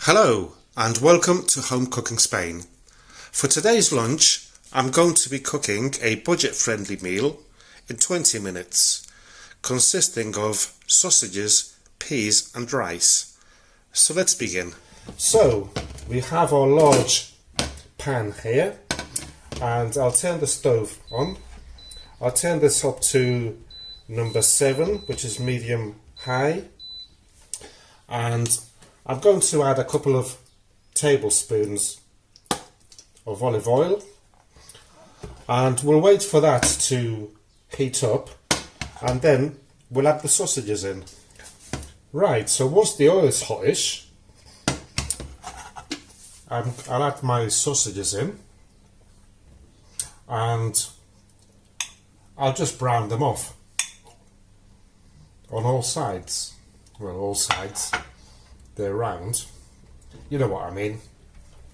Hello and welcome to Home Cooking Spain. For today's lunch I'm going to be cooking a budget-friendly meal in 20 minutes consisting of sausages, peas and rice. So let's begin. So we have our large pan here and I'll turn the stove on. I'll turn this up to number 7, which is medium high, and I'm going to add a couple of tablespoons of olive oil and we'll wait for that to heat up and then we'll add the sausages in. Right, so once the oil is hotish, I'll add my sausages in and I'll just brown them off on all sides. Well, all sides. They're round. You know what I mean.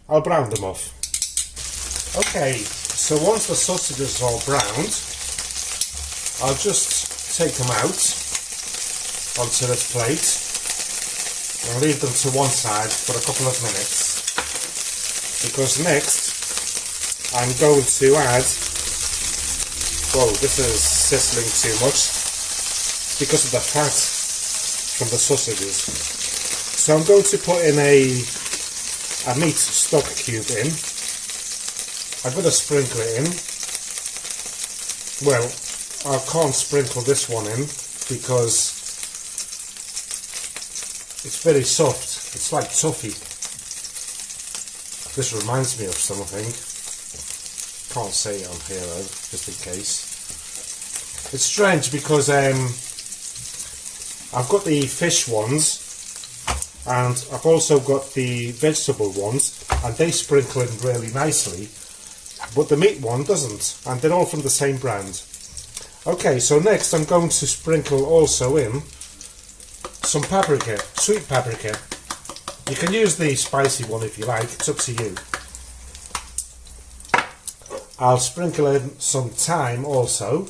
I'll brown them off. Okay, so once the sausages are browned, I'll just take them out onto this plate and leave them to one side for a couple of minutes, because next I'm going to add, whoa, this is sizzling too much because of the fat from the sausages. So I'm going to put in a meat stock cube in. I'm going to sprinkle it in. Well, I can't sprinkle this one in because it's very soft. It's like toffee. This reminds me of something. Can't say it on here though, just in case. It's strange because I've got the fish ones and I've also got the vegetable ones, and they sprinkle in really nicely, but the meat one doesn't, and they're all from the same brand. Okay, so next I'm going to sprinkle also in some paprika, sweet paprika. You can use the spicy one if you like, it's up to you. I'll sprinkle in some thyme also.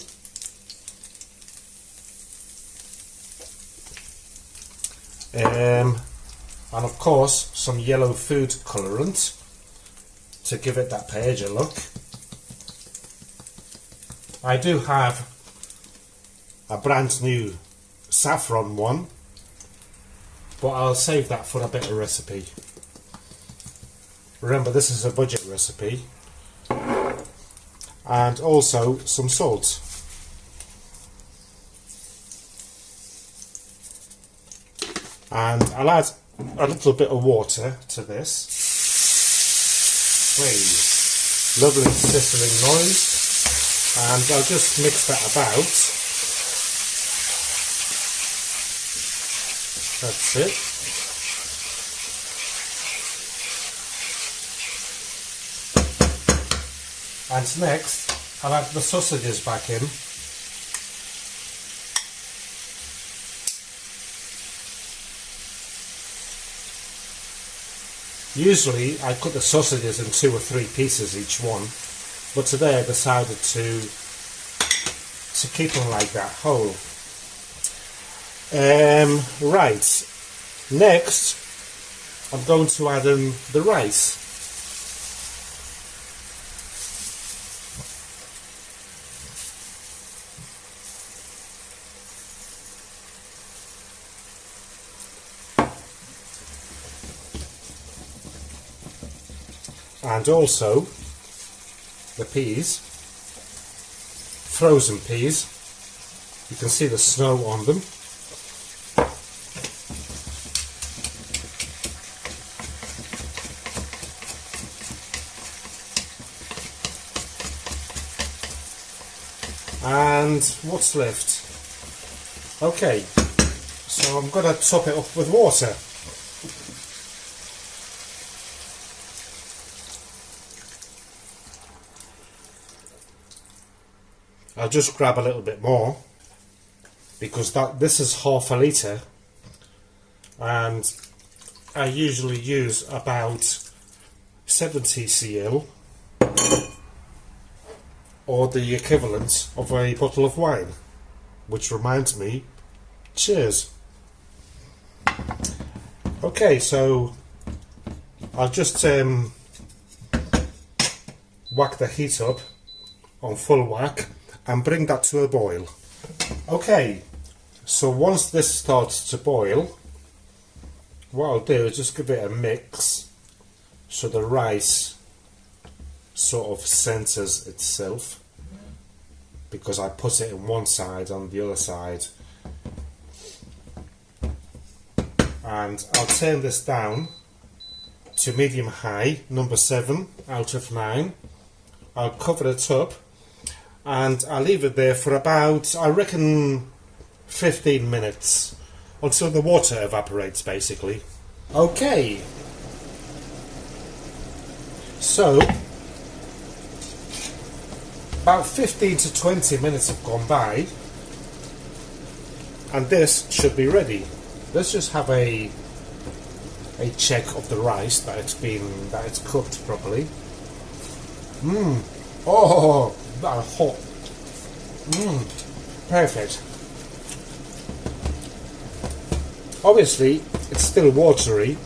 And of course some yellow food colourant to give it that paella look. I do have a brand new saffron one, but I'll save that for a better recipe. Remember, this is a budget recipe. And also some salt. And I'll add a little bit of water to this. Please. Lovely sizzling noise. And I'll just mix that about. That's it. And next, I'll add the sausages back in. Usually I cut the sausages in 2 or 3 pieces each one, but today I decided to keep them like that, whole. Right, next I'm going to add in the rice. And also the peas, frozen peas. You can see the snow on them. And what's left? Okay, so I'm going to top it up with water. I'll just grab a little bit more because this is half a litre and I usually use about 70 cl or the equivalent of a bottle of wine, which reminds me, cheers. Okay, so I'll just whack the heat up on full whack and bring that to a boil. Okay, so once this starts to boil, what I'll do is just give it a mix so the rice sort of centers itself, because I put it in one side on the other side. And I'll turn this down to medium high, number 7 out of 9. I'll cover it up and I'll leave it there for about, I reckon, 15 minutes until the water evaporates, basically. Okay, so about 15 to 20 minutes have gone by and this should be ready. Let's just have a check of the rice that it's cooked properly. Oh, that's hot. Perfect. Obviously, it's still watery.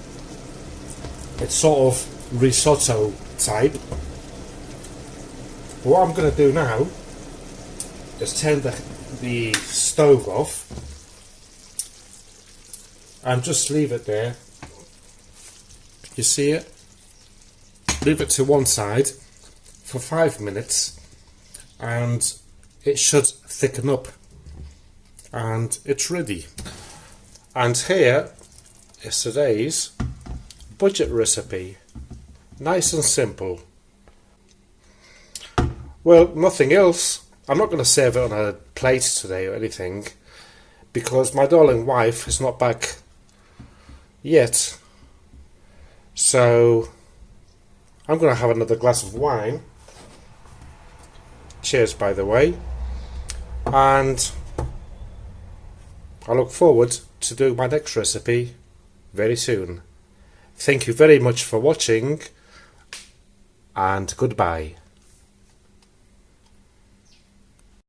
It's sort of risotto type. But what I'm going to do now is turn the stove off and just leave it there. You see it? Leave it to one side for 5 minutes and it should thicken up and it's ready. And here is today's budget recipe. Nice and simple. Well, nothing else. I'm not going to serve it on a plate today or anything because my darling wife is not back yet. So I'm going to have another glass of wine. Cheers, by the way. And I look forward to doing my next recipe very soon. Thank you very much for watching and goodbye.